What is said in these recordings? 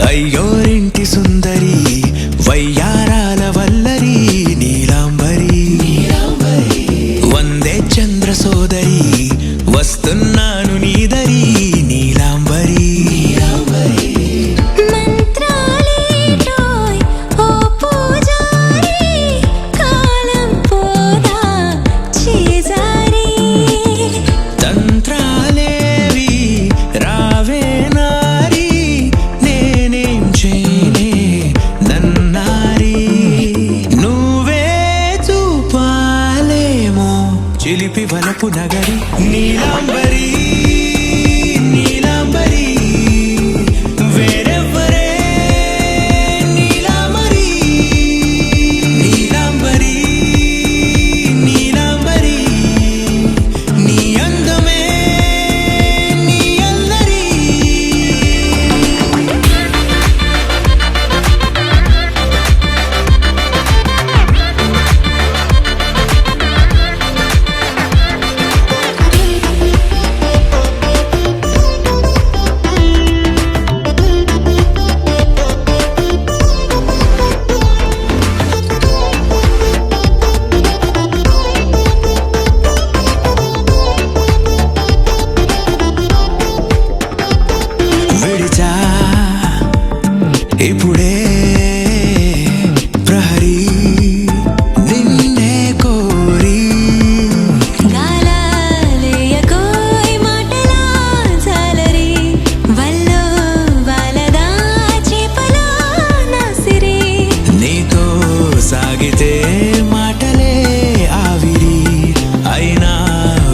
అయ్యోరింటి సుందరి వయ్యారాల వల్లరి నీలాంబరి వందే చంద్ర సోదరి వస్తున్నాను నీదరి నీలాంబరి చిలిపి వలపు నగరి నీలాంబరి నీలాంబరి వేరెవ్వరే నీలాంబరి నీలాంబరి నీలాంబరి నీ అందమే నీ అల్లరి ఇప్పుడే ప్రహరీ నిన్నే కోరి గాలాలేయకోయ్ మాటలా జాలరి వల్లో వాలదా చేపలా నాసిరి నీతో సాగితే మాటలే ఆవిరి అయినా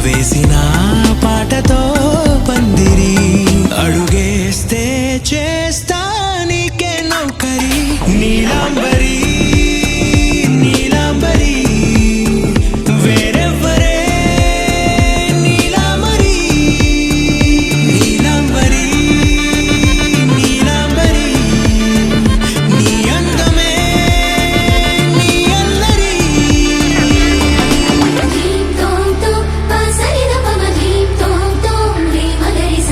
వేసిన పాటతో పందిరి అడుగేస్తే చేస్తా నీలాంబరి నీలాంబరి వేరెవ్వరే నీలాంబరి నీలాంబరి నీలాంబరి నీ అందమే నీ అల్లరి ధీం తోం తోం పాసరిద పమ ధీం తోం తోం రే మగరిసా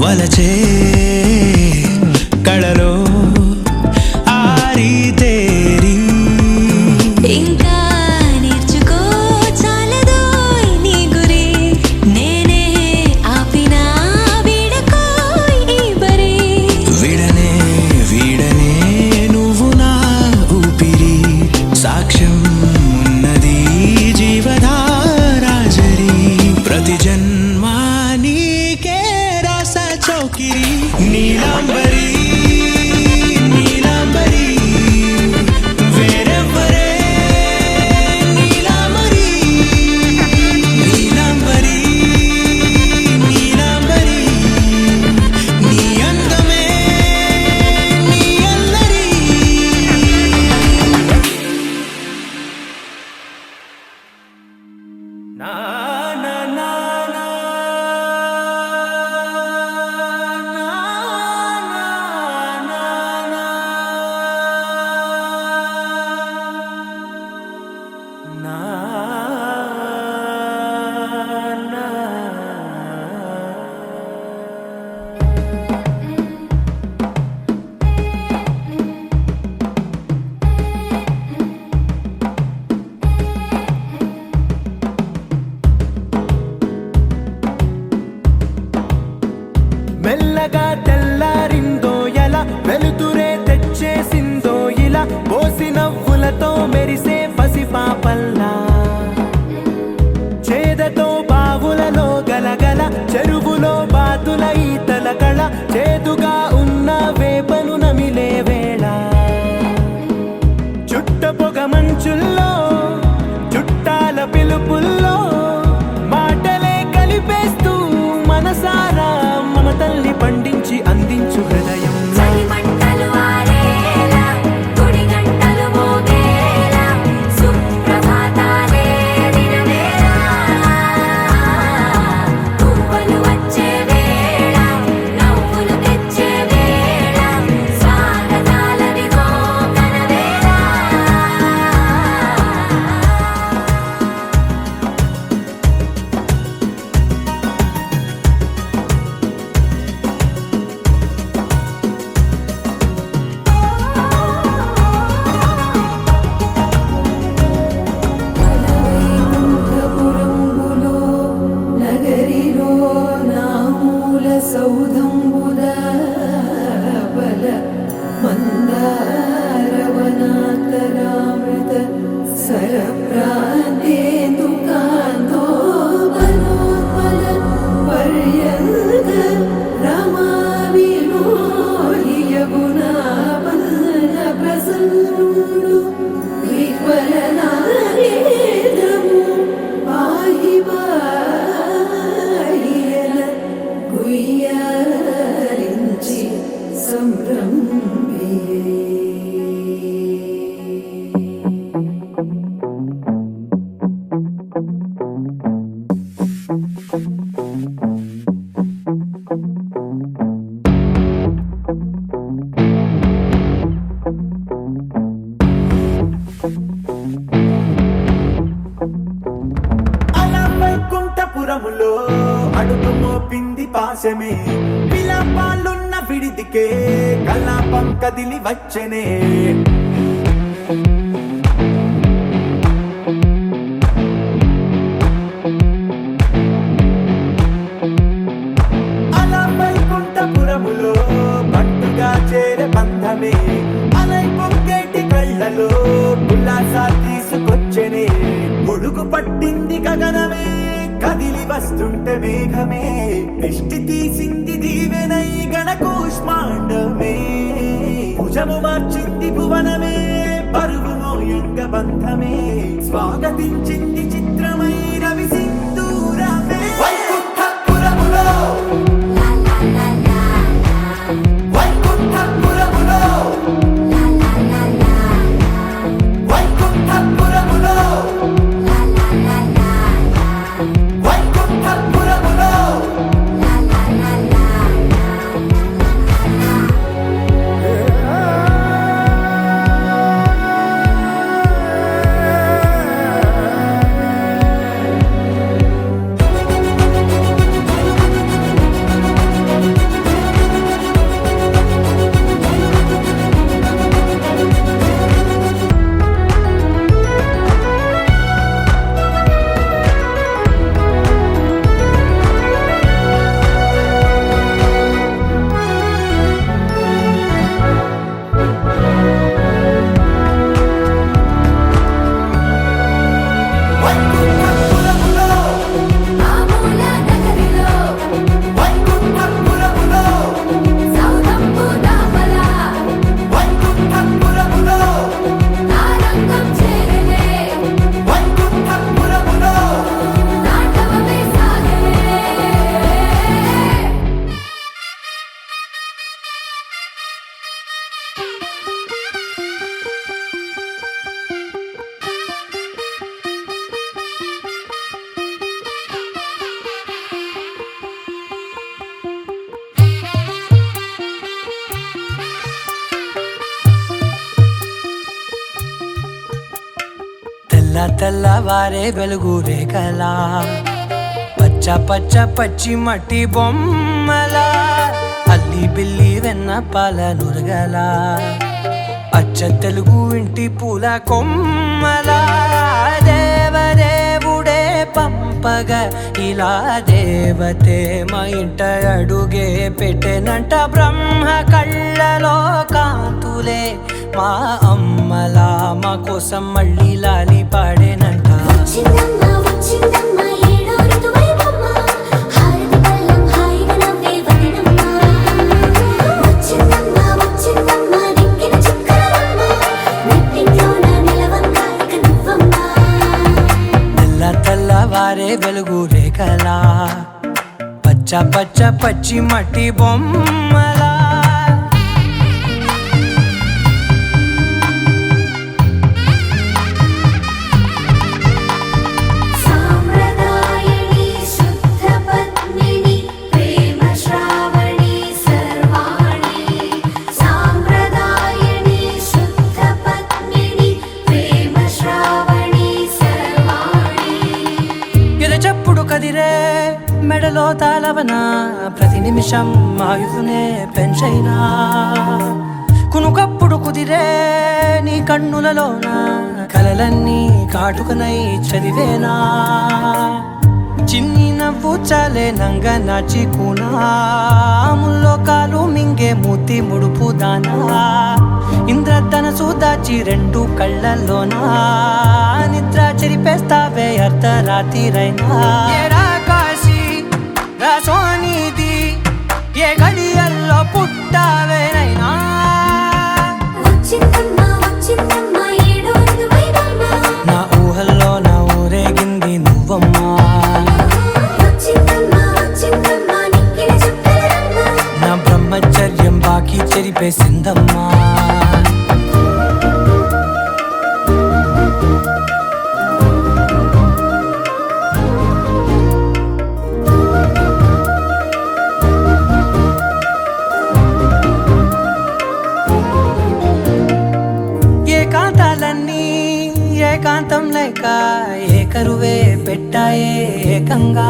వలచే కళలో ఆరి తేరి ఇంకా నేర్చుకో చాలదోయ్ నీ గురి నేనే ఆపినా వీడకోయ్ ఈ బరి వీడనే వీడనే నువ్వు నా ఊపిరి సాక్ష్యం ఉన్నది జీవధారాజరి ప్రతి జన్మ నీకే చౌకిరి నీలాంబరి నీలాంబరి వేరెవ్వరే నీలాంబరి నీలాంబరి నీలాంబరి నీ అందమే నీ అల్లరి నా నా నా నా మెల్లగా తెల్లారిందో ఎలా వెలుతురే తెచ్చేసిందో ఇలా పోసి నవ్వులతో మెరిసే పసిపాపల్లా చేదతో బావులలో గలగల చెరువులో బాతుల ఈతల కళ చేదుగా ఉన్న వేపను నమిలే వేళ చుట్ట పొగ మంచుల్లో చుట్టాల పిలుపుల్లో మాటలే కలిపేస్తూ మనసారా మమతల్ని పండించి అందించు హృదయం చలిమంటలు ఆరేలా గుడి గంటలు మోగేలా సుప్రభాతాలే దినవేళ పువ్వులు వచ్చే వేళ నవ్వులు తెచ్చే వేళ స్వాగతాలనిగో కనవేళ వైకుంఠపురంబులో నగరిలో నామూల సౌధంబుద బల మందారవనాతరామృత సరప్రాంతేందుకాంతో బలోత్పల పర్యంత రమావినోలియగుణాపన్న ప్రసన్నుడు విహ్వలనారేంద్రము పాహి పాహియన గుయ్యారించి సంభ్రమియే అలా వైకుంఠపురములో అడుగు మోపింది పాశమే విలాపాలున్న విడిదికే కలాపం కదిలి వచ్చనే అలా వైకుంఠపురములో పట్టుగా చేరే బంధమే అలై పొంగేటి కళ్ళలో ఉల్లాసా తీసుకొచ్చనే గొడుగు పట్టింది గగనమే కదిలి వస్తుంటే మేఘమే దిష్టి తీసింది దీవెనై గణకూష్మాండమే భుజము మార్చింది భువనమే పరువు మోయంగ బంధమే స్వాగతించింది చిత్రమై రవి సింధూరమే వైకుంఠపురములో వైకుంఠపురములో వైకుంఠపురములో వైకుంఠపురములో తెల్లవారే వెలుగు రేఖలా పచ్చ పచ్చ పచ్చి మట్టి బొమ్మలా అల్లి బిల్లి వెన్న పాల నురగలా అచ్చ తెలుగు ఇంటి పూల కొమ్మలా దేవదేవుడే పంపగా ఇలా దేవతే మా ఇంట అడుగే పెట్టెనంట బ్రహ్మ కళ్ళలో కాంతులే మా అమ్మలా మా కోసం మళ్ళీ లాలి పాడేనంట వచ్చిందమ్మ వచ్చిందమ్మ ఏడో ఋతువైవమ్మ హారతి పళ్ళం హాయిగా నవ్వే వదినమ్మ వచ్చిందమ్మ వచ్చిందమ్మ దిక్కిన చుక్కలమ్మ నెట్టింట్లోన నిలవంగా ఇక నువ్వమ్మ తెల్లవారే వెలుగు రేఖలా పచ్చ పచ్చ పచ్చి మట్టి బొమ్మలా సాంప్రదాయని శుద్ధ పద్మిని ప్రేమ శ్రావణి సర్వాణి సాంప్రదాయని శుద్ధ పద్మిని ప్రేమ శ్రావణి సర్వాణి ఎదచప్పుడు కదిరే మెడలో తాళవన ప్రతి నిమిషం ఆయుధునే పెంచైనా కునుకప్పుడు కుదిరే నీ కన్నులలోన కలలన్నీ కాటుకనై చదివేనా చిన్ని నవ్వు చాలే నంగ నాచి కూనాముల్లో కాలు మింగే మూతి ముడుపు దానా ఇంద్రధనసు దాచి రెండు కళ్ళల్లోనా నిద్ర చెరిపేస్తావే అర్ధరాత్రిరైనా ఏరా కాశీ రా సోనిది ఏ గడియల్లో పుట్టావేనైనా వచ్చిందమ్మ వచ్చిందమ్మ ఏడో ఋతువైవమ్మ నా ఊహల్లో నా ఊరేగింది నువ్వమ్మా వచ్చిందమ్మ వచ్చిందమ్మ నిక్కిన చుక్కలమ్మ నా బ్రహ్మచర్యం బాకీ చెరిపేసిందమ్మా ఏకాంతాలన్నీ ఏకాంతం లేక ఏకరువే పెట్టాయే ఏకంగా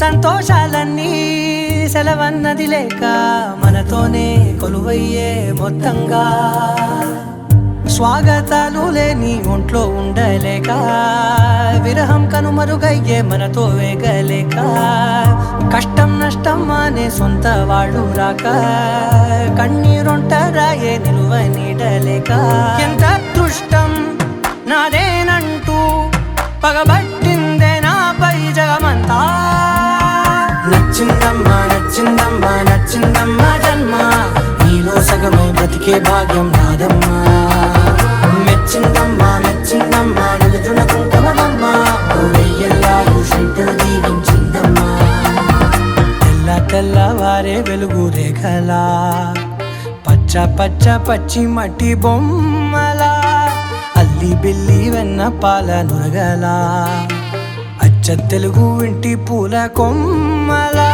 సంతోషాలన్నీ సెలవన్నది లేక మనతోనే కొలువయ్యే మొత్తంగా స్వాగతాలు లేని ఒంట్లో ఉండలేక విరహం కనుమరుగయ్యే మనతో వేగలేక కష్టం నష్టం అనే సొంత వాళ్ళు రాక కన్నీరొంటరాయే నిలువ నీడలేక ఎంత అదృష్టం నాదేనంటూ పగబట్టిందే నాపై జగమంతా నచ్చిందమ్మా నచ్చిందమ్మా నచ్చిందమ్మా జన్మ నీలో సగమై బ్రతికే భాగ్యం నాదమ్మా మెచ్చిందమ్మా మెచ్చిందమ్మా నిలుచున కుంకుమమ్మా వెయ్యల్లాలు శంకరు దీవించిందమ్మా తెల్లవారే వెలుగు రేఖలా పచ్చ పచ్చ పచ్చి మట్టి బొమ్మలా అల్లి బిల్లి వెన్న పాల నురగలా అచ్చ తెలుగు ఇంటి పూల కొమ్మలా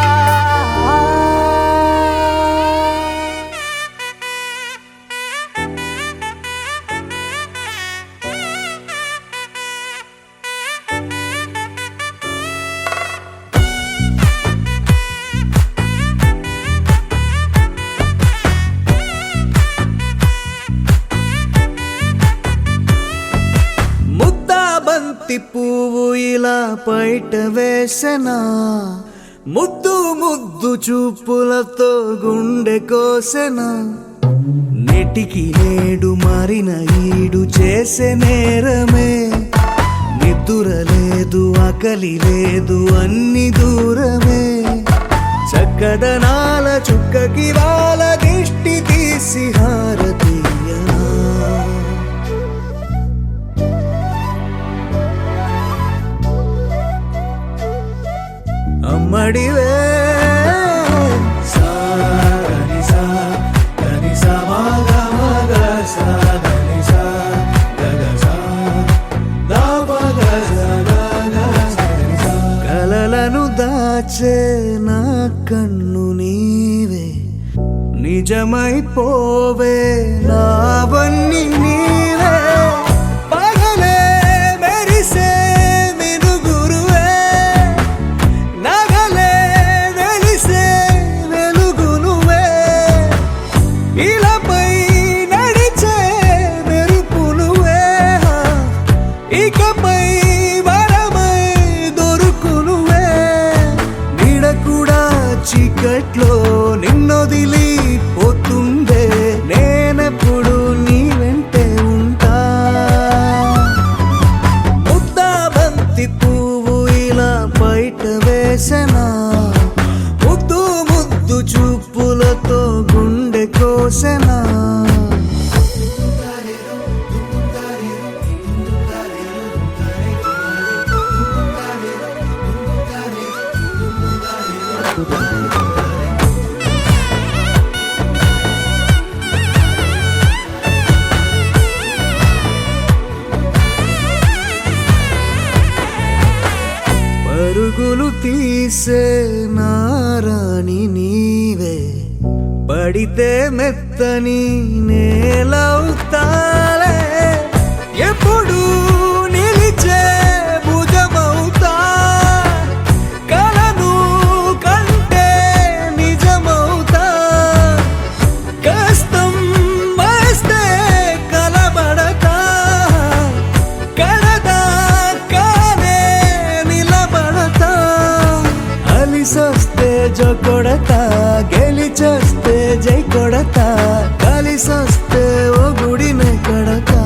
ముద్దాబంతి పువ్వు ఇలా బయట వేసెనా ముద్దు ముద్దు చూపులతో గుండె కోసెనా నెటికి నేడు మారిన ఈడు చేసే నేరమే నిద్ర లేదు ఆకలి లేదు అన్ని దూరమే చక్కదనాల చుక్కకి వాళ్ళ దిష్టి తీసి హారతీయనా అమ్మడివే కలలను దాచే నా కన్ను నీవే నిజమైపోవే నావన్నీ నీవే పగలే మనసులో నిన్నొదిలి పోతుందే, నేనెప్పుడు నీ వెంటే ఉంటా. ముద్దా బంతి పువ్వు ఇలా బయట వేసెనా, ముద్దు ముద్దు చూపులతో గుండె కోసెనా. పరుగులు తీసే నారాణి నీవే, పడితే మెత్తని నేలవుతాలే, ఎప్పుడు నిలిచే భుజమవుతా, కలను కంటే నిజమవుతా. కష్టం వస్తే కలబడతా, కడదాకానే నిలబడతా. అలిసొస్తే జో కొడతా, గెలిచొస్తే జై కొడతా, కలిసొస్తే ఓ గుడినే కడతా.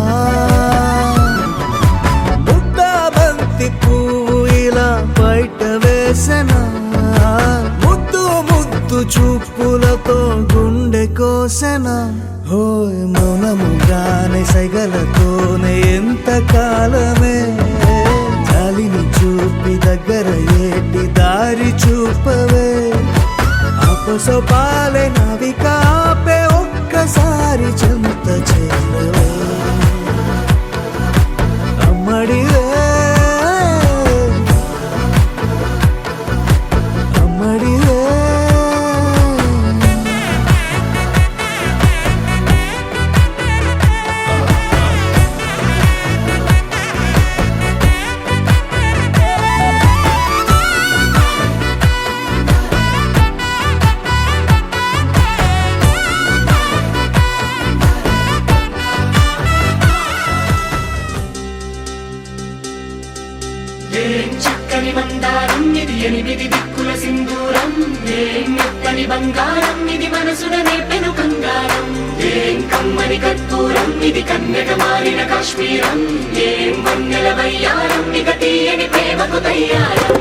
ముద్దా బంతి పువ్వు ఇలా బయట వేసెనా, ముద్దు ముద్దు చూపులతో గుండె కోసెనా. హోయ్ మౌనముగానే సైగలతోనే ఎంత కాలమే, జాలిని చూపి దగ్గర ఏటి దారి చూపవే. అపసొపాలే నావికాపే ఒక్కసారి చెంత చేరవే. అమ్మడివే అమ్మడివే. ఏం చక్కని మందారం ఇది, ఎనిమిది దిక్కుల సింధూరం. ఏం మెత్తని బంగారం ఇది, మనసున నేపెను కంగారం. ఏం కమ్మని కర్పూరం ఇది, కన్నెగ మారిన కాశ్మీరం. ఏం వన్నెల వయ్యారం ఇక తీయని ప్రేమకు తయ్యారం.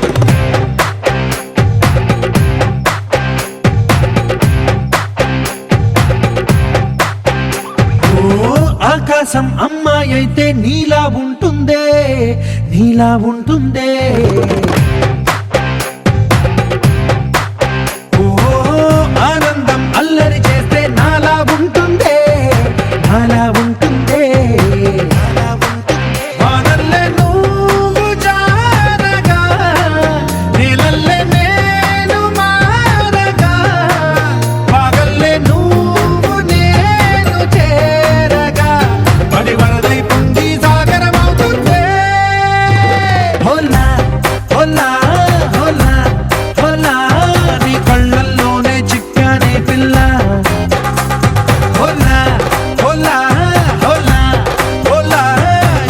ఆకాశం అమ్మాయి అయితే నీలా ఉంటుందే, నీలా ఉంటుందే. ఓ ఆనందం అల్లరి చేస్తే నాలా ఉంటుందే, నాలా ఉంటుందే. వానల్లే నువ్వు జారగా, నీలల్లే నేను మారగా, పగల్లే నువ్వు నేను చేరగా, పడి వరదై పొంగి సాగరమవుతుందే. హోలా హోలా హోలా హోలా, నీ కళ్ళల్లోనే చిక్కానే పిల్ల. హోలా హోలా హోలా హోలా,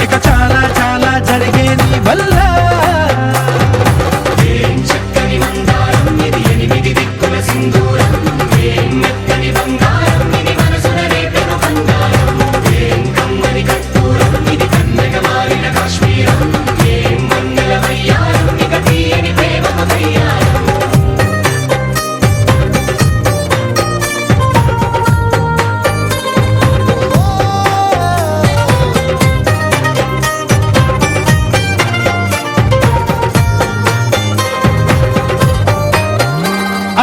ఇక చాలా చాలా జరిగే నీ వల్ల. ఏం చక్కని మందారం ఇది, ఎనిమిది దిక్కుల సింధూరం. ఏం మెత్తని బంగారం ఇది, మనసున నేపెను కంగారం. ఏం కమ్మని కర్పూరం ఇది, కన్నెగ మారిన కాశ్మీరం. ఏం వన్నెల వయ్యారం ఇక తీయని ప్రేమకు తయ్యారం.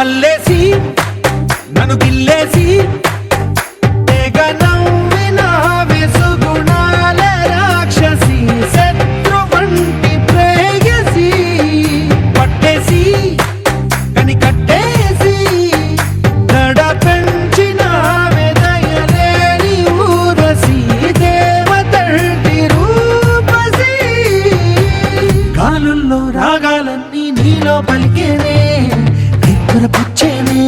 అల్లేసి నన్ను గిల్లేసి, తెగ నవ్విన వెసుగుణాల రాక్షసి, శత్రు వంటి ప్రేయసి, పట్టేసి కని కట్టేసి, దడ పెంచిన వెదయలేని ఊరసి, దేవతంటి రూపసి. గాలుల్లో రాగాలన్నీ నీలో పలికేనే, నిద్ర పుచ్చేనే.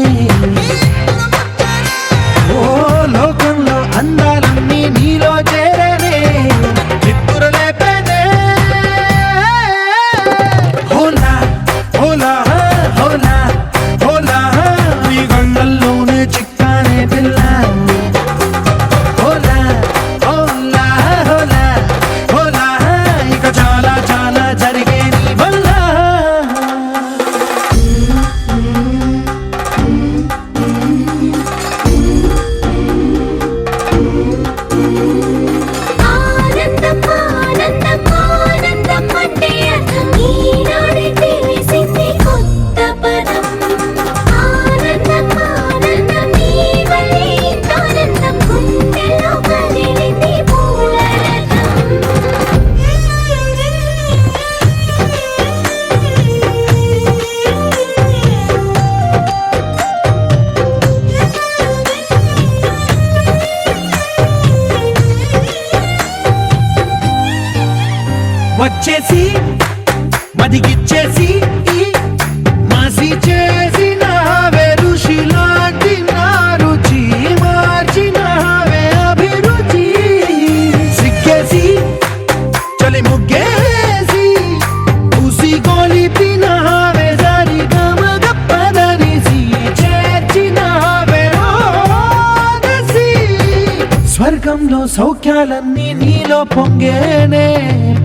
సౌఖ్యాలన్నీ నీలో పొంగేనే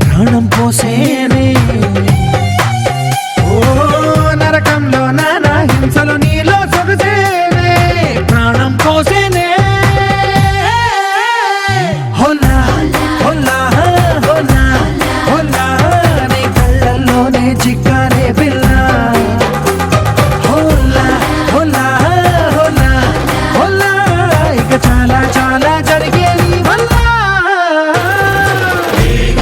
ప్రాణం పోసేనే ఓ నరకంలో నానా హింసలు నీలో సొగసేనే ప్రాణం పోసేనే హోలా హోలా హోలా హోలా నీ కళ్ళల్లోనే చిక్కానే పిల్ల హోలా హోలా హోలా హోలా ఇక చాలా చాలా జరిగే నీ వల్ల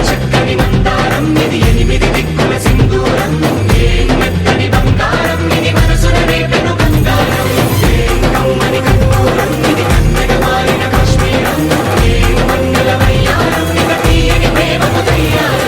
చక్కని మందారం ఇది ఎనిమిది దిక్కుల సింధూరం ఏం మెత్తని బంగారం ఇది మనసున రేపెను బంగారం ఏం కమ్మని కర్పూరం ఇది కన్నెగ మారిన కాశ్మీరం ఏం మంగళ వయ్యారం ఇక తీయని ప్రేమకు తయ్యారం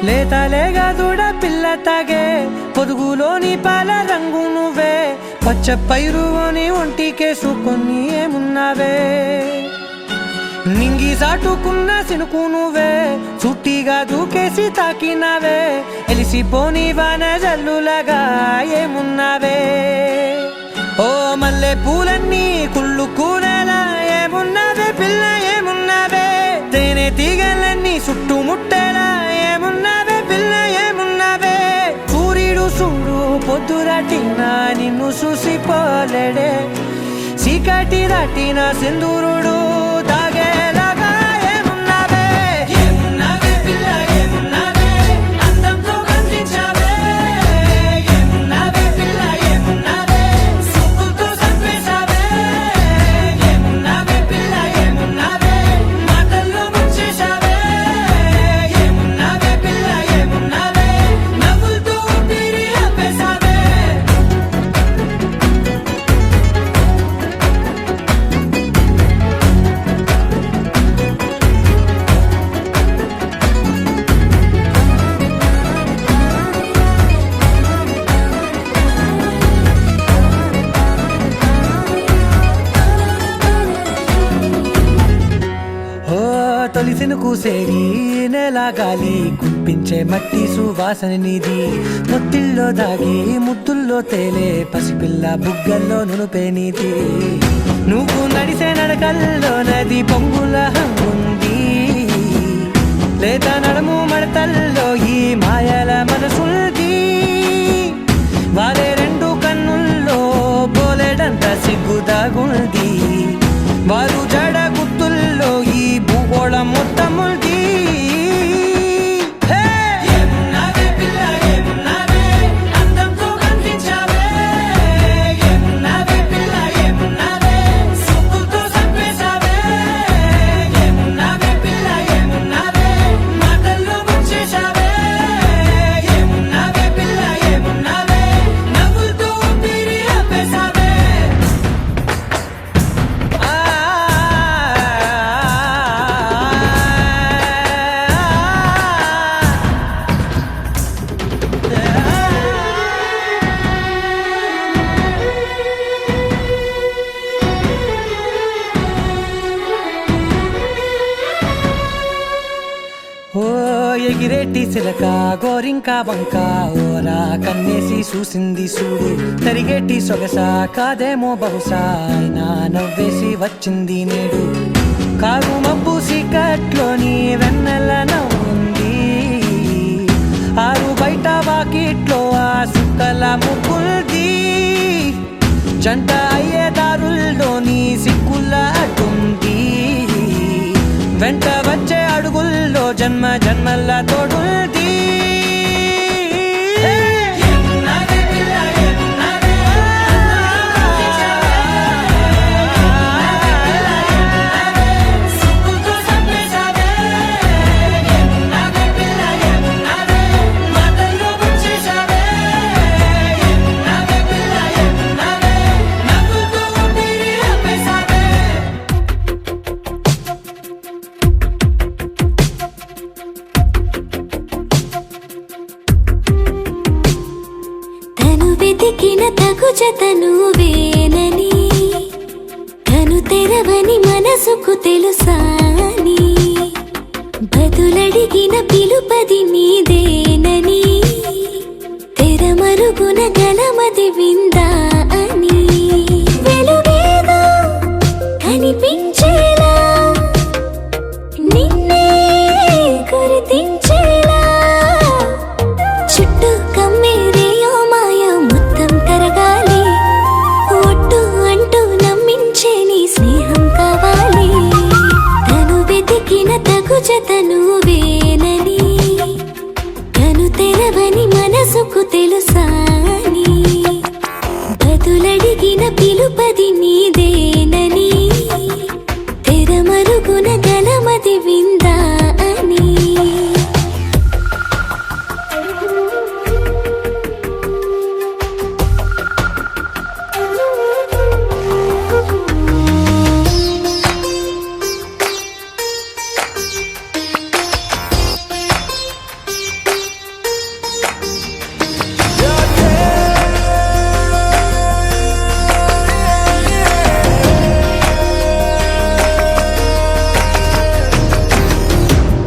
లేతలేగా దూడ పిల్ల తాగే పొదుగులోని పాల రంగు నువ్వే పచ్చ పైరుని ఒంటికేసుకొని ఏమున్నావే నింగి సాటుకున్న సినుకు నువ్వే చుట్టిగా దూకేసి తాకినావే ఎలిసిపోని వాన జల్లులగా ఏమున్నావే ఓ మల్లె పూలన్నీ కుళ్ళు కూరలా ఏమున్నావే పిల్ల ఏమున్నావే తేనె తీగలన్నీ చుట్టుముట్టేలా ఏమున్నావే పిల్ల ఏమున్నావే సూర్యుడు చూడు పొద్దురాటిన నిన్ను చూసిపోలేడే చీకటి దాటిన సింధూరుడు దాగేలాగా ఏమున్నావే ఏమున్నావే పిల్ల ఏమున్నావే అందంతో కనిపించావే ఏమున్నావే పిల్ల ఏమున్నావే సుక్కుతో చంపేశావే ఏమున్నావే పిల్ల ఏమున్నావే మాటల్లో ముంచేశావే ఏమున్నావే పిల్ల ఏమున్నావే నవ్వులతో ఊపిరి ఆపేశావే ఓ తొలిసిన కూసేరి నెల గాలి కుప్పించే మట్టి సువాసన నీది ముత్తిల్లో దాగి ముత్తుల్లో తేలే పసిపిల్ల బుగ్గల్లో నునుపే నీది నువ్వు నడిసే నడకల్లో నది పొంగుల హంగుంది లేదా నడుము మడతల్లో ఈ మాయల మనసుంది వారే రెండు కన్నుల్లో పోలేడంత సిగ్గుదాగుంది వారు జడ గుత్తుల్లో ఈ భూగోళం మొత్తముంది ఏమున్నావే పిల్ల ఏమున్నావే అందంతో కనిపించావే ఏమున్నావే పిల్ల ఏమున్నావే సుక్కుతో చంపేశావే ఏమున్నావే పిల్ల ఏమున్నావే మాటల్లో ముంచేశావే ఏమున్నావే పిల్ల ఏమున్నావే నవ్వులతో ఊపిరి ఆపేశావే ఓ ఎగిరేటి సిలక గోరింక వంక ఓరా కన్నేసి చూసింది చూడు తరిగేటి సొగస కాదేమో బహుశా అయినా నవ్వేసి వచ్చింది నేడు కారు మబ్బు సీకట్లోని వెన్నెల నవ్వుంది ఆరు బయట వాకిట్లో ఆ సుక్కల ముగ్గుల్ది జంట అయ్యే దారుల్లోని సిక్కుల అడ్డుంది వెంట వచ్చే అడుగుల్లో జన్మ జన్మల తోడుంది ఏమున్నావే పిల్ల ఏమున్నావే సుక్కుతో చంపేశావే ఏమున్నావే పిల్ల ఏమున్నావే మాటల్లో ముంచేశావే ఏమున్నావే పిల్ల ఏమున్నావే నవ్వులతో ఊపిరి ఆపేశావే తెరవని మనసుకు తెలుసాని బదులడిగిన పిలుపది నీదేనని తెరమరుగున గలమది విందా అని వెలుగేదో కనిపించేలా నిన్నే గుర్తించేలా చుట్టూ కమ్మేరేయో మాయ మొత్తం కరగాలి ఒట్టు అంటూ నమ్మించే నీ స్నేహం కావాలి తను వెతికిన తగు జత నువ్వేనని తను తెరవని మనసుకు తెలుసాని బదులడిగిన పిలుపది నీదేనని తెరమరుగున గలమది విందా అని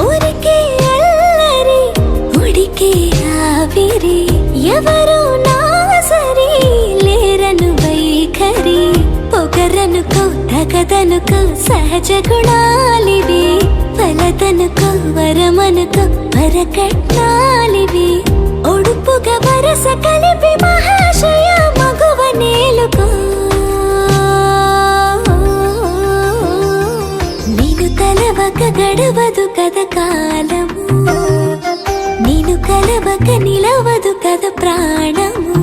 ఊరికే అల్లరి ఉడికే ఆవిరి ఎవరు నా సరి లేరను వైఖరి పొగరనుకో తగదనుకో సహజ గుణాలివి ఫలదనుకో వరమనుకో వరకట్నాలివి ఒడుపుగా వరస కలిపి మహాశయ మగువ నేలుకో నేను తలవక గడవదు కథ కాలము నేను కలవక నిలవదు కథ ప్రాణము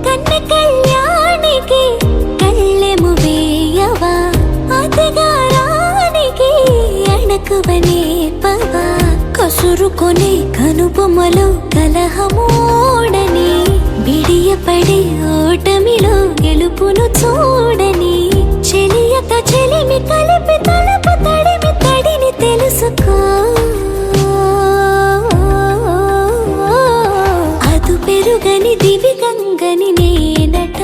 కన్న కళ్యాణికి కళ్ళెము వేయవా అతగారానికి అణకువనే పవా కసురుకొనే కనుబొమ్మలో కలహమోడని బిడియపడే ఓటమిలో గెలుపును చూడని చెలియత చెలిమి కలిపి తలపు తడిమి తడిని తెలుసుకో అదు పెరుగని దివి గంగని నేనట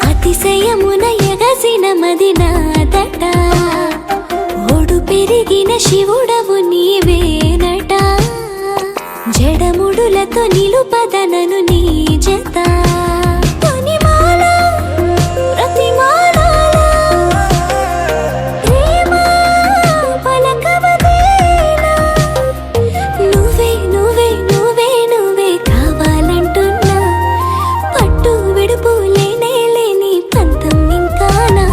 అతిశయమున ఎగసిన మది నాదట ఒడు పెరిగిన శివుడవు నీవేనట జడముడులతో నిలుపదనను నీ జత తొనిమాల ప్రతిమాల ప్రేమ పలకవదేలా నువ్వే నువ్వే నువ్వే నువ్వే కావాలంటున్నా పట్టు విడుపు లేనే లేని పంతం ఇంకానా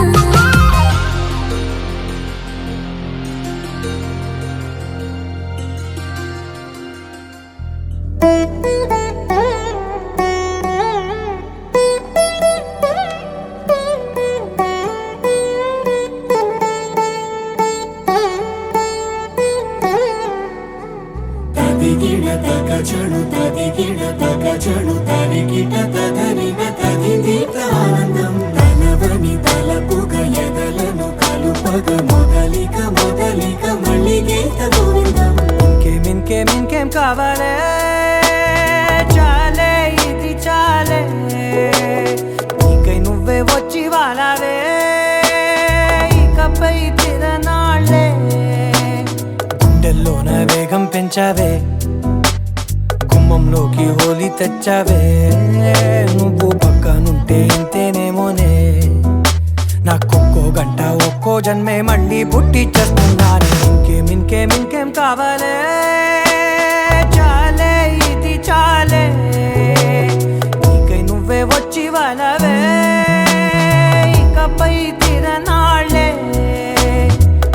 తదిగిడ తగజడు తదిగిడ తగజడు తరిగిట తదరిన తదిదీత ఆనందం తలవని తలపుగ ఎదలను కలుపగ మొదలిక మొదలిక మళ్ళీగేత గోవిందం ఇంకేం కావాలే చాలే ఇది చాలే నీకై నువ్వే వచ్చి వాలావే ఇకపై తిరనాళ్ళే గుండెల్లోన వేగం పెంచావే గుమ్మంలోకి హోలీ తెచ్చావే నువ్వు పక్కనుంటే ఇంతేనేమోనే నాకొక్కో గంట ఒక్కో జన్మే మళ్ళీ పుట్టి చేస్తున్నాను ఇంకేం కావాలే చాలే ఇది చాలే నీకై నువ్వే వచ్చి వాలవే ఇకపై తిరనాళ్ళే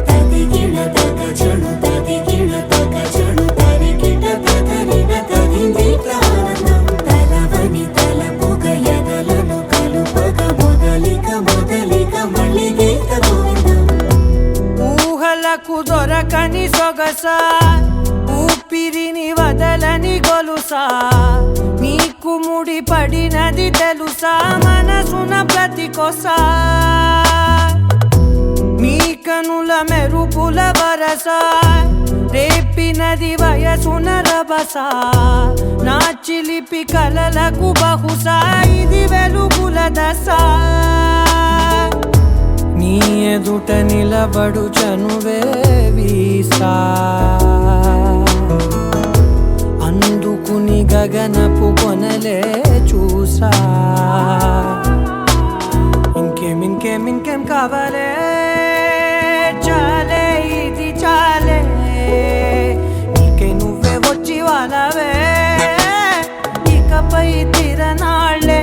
తదిగిడ తగజడు తదిగిడ తగజడు తరిగిట తదరిన తదిదీత ఆనందం తలవని తలపుగ ఎదలను సొగసా ఊపిరిని వదలని గొలుసా నీకు ముడి పడినది తెలుసా మనసున ప్రతి కొసా నీ కనుల మెరుపుల వరస రేపినది వయసున రభస నా చిలిపి కలలకు బహుశా ఇది వెలుగుల దశ నీ ఎదుట నిలబడు చనువే వీసా అందుకుని గగనపు కొనలే చూసా ఇంకేం కావాలే చాలే ఇది చాలే నీకే నువ్వే వచ్చి వాళ్ళవే ఇకపై తిరనాళ్ళే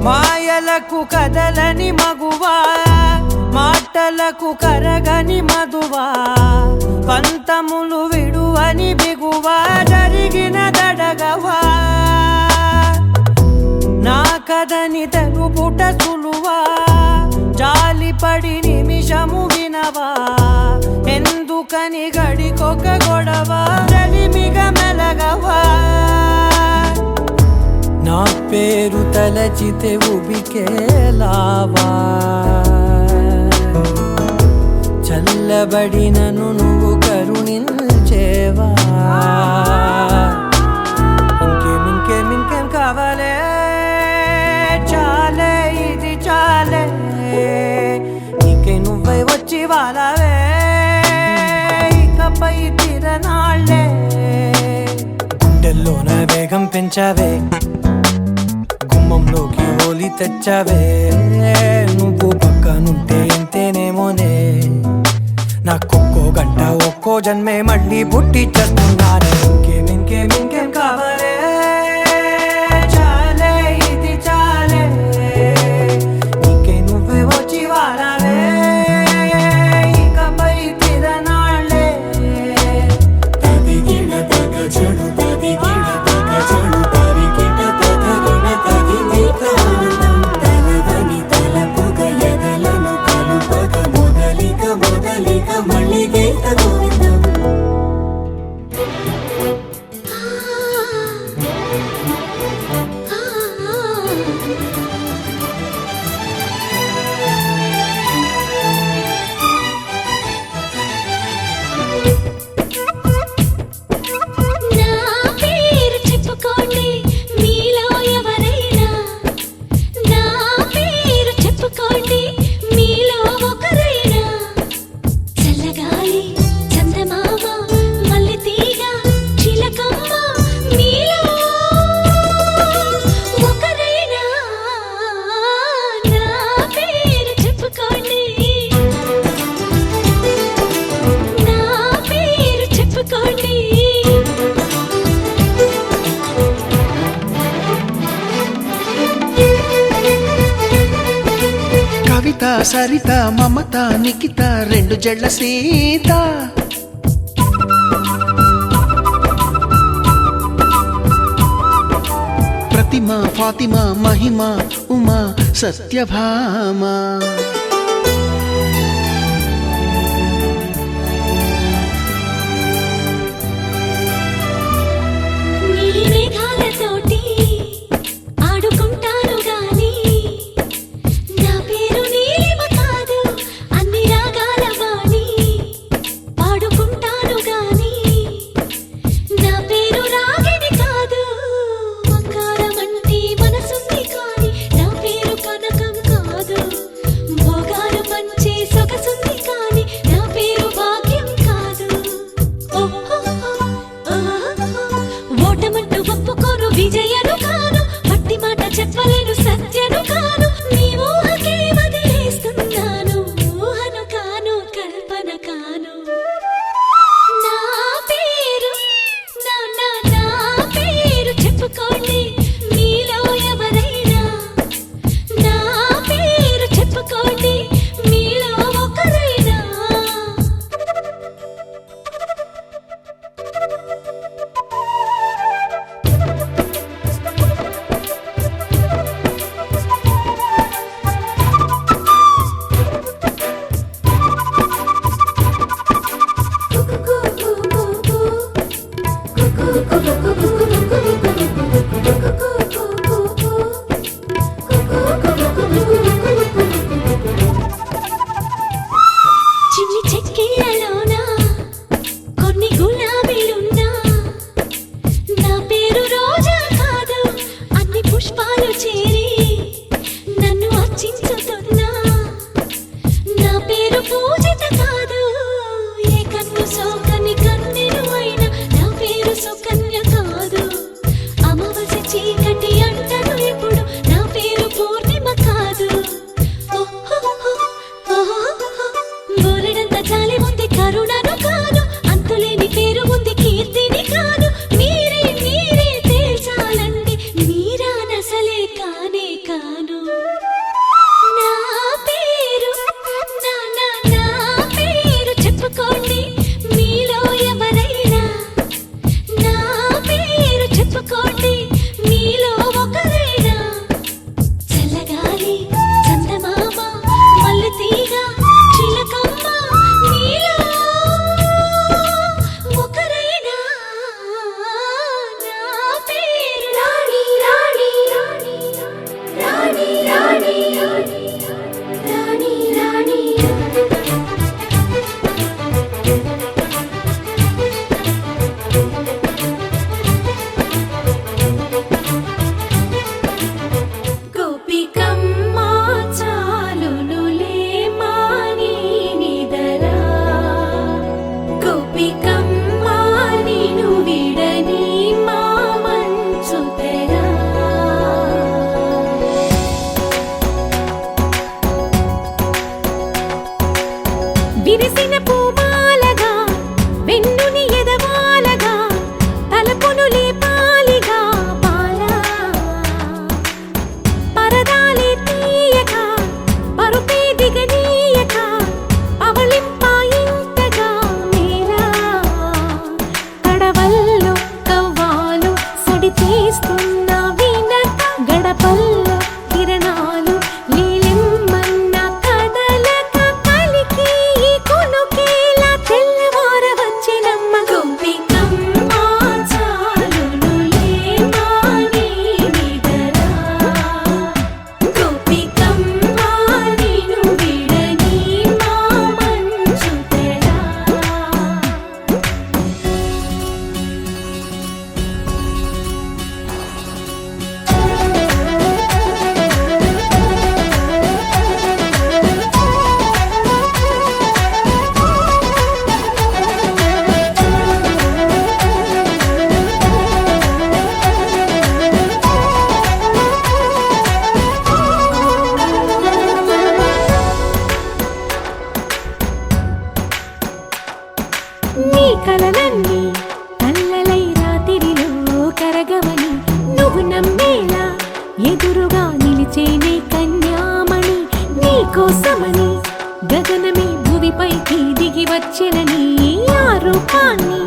మాయలకు కదలని మగువా మాటలకు కరగని మధువా పంతములు విడువని బిగువా జరిగిన దడగవా నా కథని తెలుపుట సులువా జాలిపడి నిమిషము వినవా ఎందుకని గడికొక గొడవ రలిమిగ మెలగవా నా పేరు తలచితే ఉబికేలావా చల్లబడినను నువ్వు కరుణించేవా ఇంకేం కావాలే చాలే ఇది చాలే నీకే నువ్వై వచ్చి వాళ్ళవే ఇకపై తిరనాళ్ళే గుండెల్లోన వేగం పెంచావే గుమ్మంలోకి హోలీ తెచ్చావే నువ్వు పక్కనుంటే ఇంతేనేమోనే నాకొక్కో గంట ఒక్కో జన్మే మళ్ళీ పుట్టి చేస్తున్నానే ఇంకేం కావాలే చాలే ఇది చాలే నీకే నువ్వే వచ్చి వాళ్ళవే ఇకపై తిరనాళ్ళే తదిగిన తగ చెడు తదిగిన తగ చెడు తరిగిన తగగిన తగిన ఆనందం తలదని తలపుగ ఎదలను కలుపగ మొదలిక మళ్ళీ గీత గోవిందం నా పేరు చెప్పుకోండి మీలో ఎవరైనా నా పేరు చెప్పుకోండి మీలో ఒకరైనా చల్లగాలి చందమామ మల్లె తీగ చిలకమ్మ మీలో ఒకరైనా నా పేరు చెప్పుకోండి నా పేరు చెప్పుకోండి కవిత సరిత మమత నిఖిత రెండు జడ్ల సీత ప్రతిమ ఫాతిమ మహిమ ఉమా సత్యభామ నీలి మేఘాలతోటి ఆడుకుంటాను గాని నా పేరు నీలిమ కాదు అన్ని రాగాల వాణి పాడుకుంటాను గాని నా పేరు రాగిణి కాదు బంగారం అంటే మనసుంది కానీ నా పేరు కనకం కాదు నీ కలలన్నీ కల్లలై రాత్రిలో కరగవని నువ్వు నమ్మేలా ఎదురుగా నిలిచేనే కన్యామణి నీ కోసమని గగనమే భువిపైకి దిగి వచ్చెనని ఆ రూపాన్ని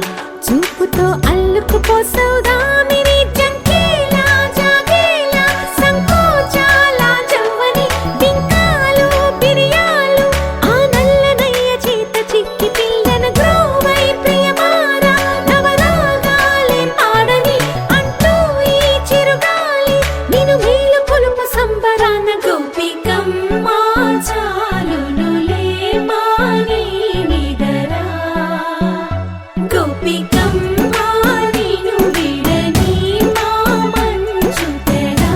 చూపుతో అల్లుకుపోసౌదామిని జంకేలా జాగేలా సంకోచాల జవ్వని బింకాలు బిరియాలు ఆ నల్లనయ్య చేత చిక్కి పిల్లన గ్రోవై ప్రియమారా నవరాగాలే పాడని అంటూ ఈ చిరుగాలి నిన్ను మేలు కొలుపు సంబరాన గోపికమ్మ చాలునులే మాని నిదరా గోపికమ్మ నిన్ను విడని మా మంచు తెరా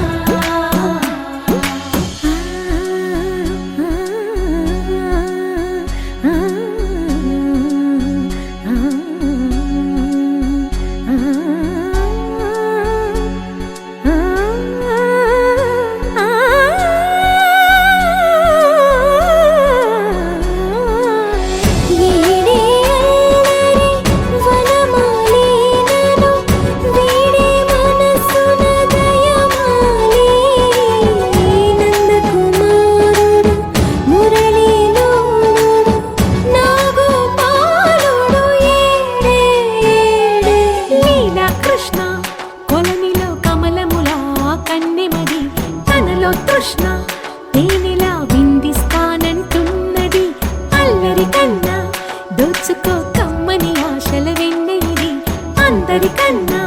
కృష్ణ కొలనిలో కమలములా కన్నెమది తనలో తృష్ణ తేనెలా విందిస్తానంటున్నది అల్లరి కన్నా దోచుకో కమ్మని ఆశల వెన్నెలిది అందరికన్నా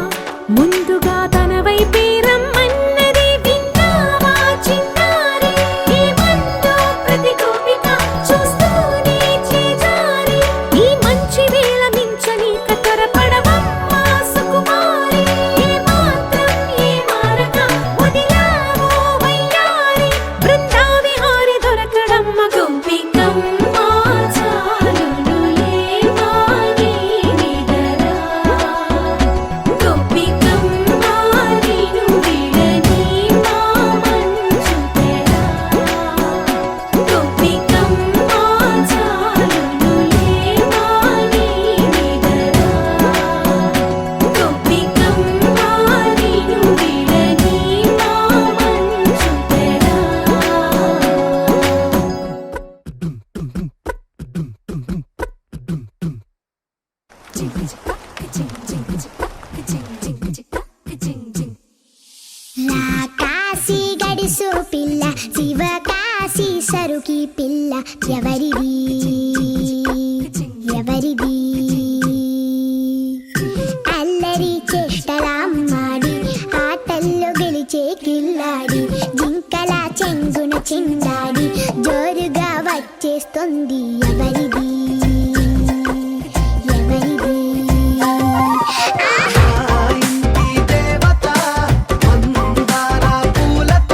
ముందుగా తన వైపే రమ్మన్నది విన్నావా చిన్నారి ఏమందో ప్రతి గోపిక చూస్తూనే చేజారి ఈ మంచి వేళ మించని కతరపడవమ్మా సుకుమారి ఏ మాత్రం ఏ మారక వదిలావో వయ్యారి బృందావిహారి దొరకడమ్మ గోపికమ్మ చాలునులే మాని నిదరా గోపికమ్మ నిన్ను విడని మా మంచు తెరా గోపికమ్మ చాలునులే మాని నిదరా గోపికమ్మ నిన్ను విడని మా మంచు తెరా కాశీ గడిసు పిల్ల శివ కాశీ సరుకి పిల్ల ఎవరిది ఎవరిది అల్లరి చేష్టలామ్మాడి ఆటల్లో గెలిచే కిల్లాడి జింకల చెంగున చిందాడి జోరుగా వచ్చేస్తుంది ఎవరిది ఎవరిది ఇంటి దేవత మందార పూలత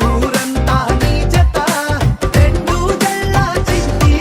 ఊరంతా నీ జత రెండు జల్ల చిట్టి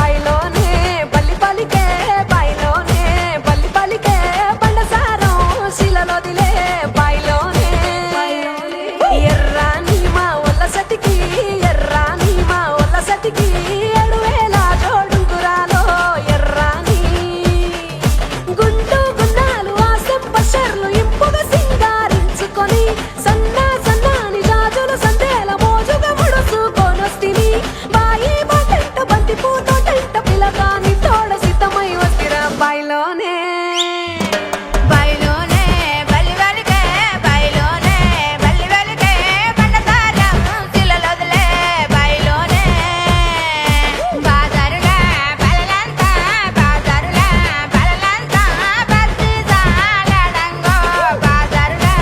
బాయిలోనే పల్లి పలికే బాయిలోనే పల్లి పలికే బండసారం శిలలోదిలే బాయిలోనే ఎర్రాని మా ఒళ్ళ సతికి ఎర్రాని మా ఒళ్ళ సతికి 7,000 జోడుగురాలో ఎర్రాని గుండు గున్నాలు ఆ సెంపషర్లు ఇంపుగా సింగారించుకొని సన్నాని జాజుల సందేల మోజుగా ముడుచుకొనొస్తిని బాయి బాటంట బంతి పూతోటంట పిలగాని తోడ సిద్ధమై వస్తిరా బాయిలోనే బాయిలోనే బల్లి బలికే బాయిలోనే బల్లి బలికే బండసారం శిలలోదిలే బాయిలోనే బాజారులా బలలంతా బస్తీసాలడంగో బాజారులా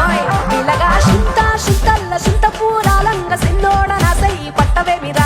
ఓయ్ పిలగా షింత షింతల్ల షింత పూరాలంగ సిన్నోడ నాసై పట్టవే మిరా